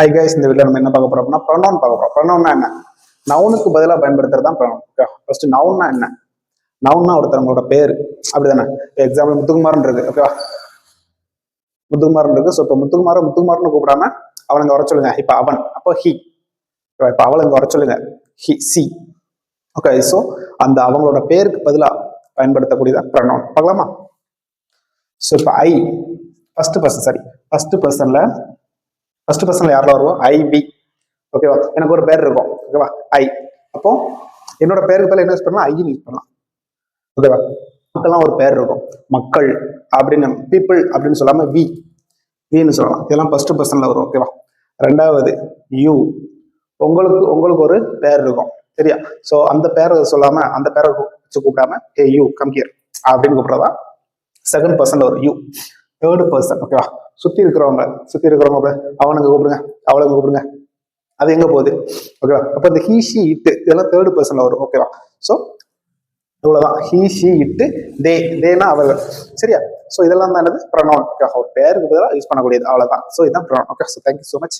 Hi guys, இந்த வீடியோல நம்ம என்ன பார்க்க போறோம் அப்படின்னா ப்ரொனவுன் பார்க்க போறோம். ப்ரொனவுன்னா என்ன? நவுனுக்கு பதிலாக பயன்படுத்துறது தான் ப்ரொனவுன். ஓகே, ஃபர்ஸ்ட் நவுன்னா என்ன? நவுன்னா ஒருத்தவங்களோட பேர், அப்படிதானே? எக்ஸாம்பிள் முத்துக்குமார்னு இருக்கு, ஓகேவா? முத்துக்குமார்னு இருக்கு. ஸோ இப்போ முத்துக்குமார்னு கூப்பிடாம அவனுங்க வர சொல்லுங்க. இப்போ அவன், அப்போ ஹி. இப்போ அவளுங்க வர சொல்லுங்க, ஹி, சி. ஓகே, ஸோ அந்த அவங்களோட பேருக்கு பதிலாக பயன்படுத்தக்கூடியதான் ப்ரொனவுன். பார்க்கலாமா? ஸோ இப்போ ஐ ஃபர்ஸ்ட் பர்சன்ல யாரெல்லாம் வருவோம்? ஐ, பி. ஓகேவா? எனக்கு ஒரு பேர் இருக்கும், ஓகேவா? ஐ. அப்போ என்னோட பேருக்கு பேர் என்ன யூஸ் பண்ணலாம்? ஐன்னு யூஸ் பண்ணலாம், ஓகேவா? மக்கள்லாம் ஒரு பேர் இருக்கும், மக்கள் அப்படின்னு. பீப்புள் அப்படின்னு சொல்லாம வின்னு சொல்லலாம். இதெல்லாம் ஃபர்ஸ்ட் பர்சன்ல வரும், ஓகேவா? ரெண்டாவது யூ. உங்களுக்கு ஒரு பேர் இருக்கும், சரியா? ஸோ அந்த பேரை சொல்லாம அந்த பேரை வச்சு கூப்பிடாம ஏ யூ கம் ஹியர் அப்படின்னு கூப்பிடுறதா செகண்ட் பர்சன்ல வரும் யூ. தேர்ட் பர்சன், ஓகேவா? சுத்தி இருக்கிறவங்க அவனுங்க கூப்பிடுங்க, அவளுங்க கூப்பிடுங்க. அது எங்க போகுது? ஓகேவா? அப்ப இந்த ஹீ, ஷி, இட்டு இதெல்லாம் தேர்ட் பர்சன்ல வரும், ஓகேவா? ஸோ இவ்வளவுதான். ஹீ, ஷி, இட்டு, தேனா அவர்கள், சரியா? ஸோ இதெல்லாம் தான் என்னது? ப்ரொனவுன். ஓகே, ஒரு பேருக்கு பதிலாக யூஸ் பண்ணக்கூடியது, அவ்வளவுதான். ஸோ இதுதான் pronoun. Okay, so thank you so much.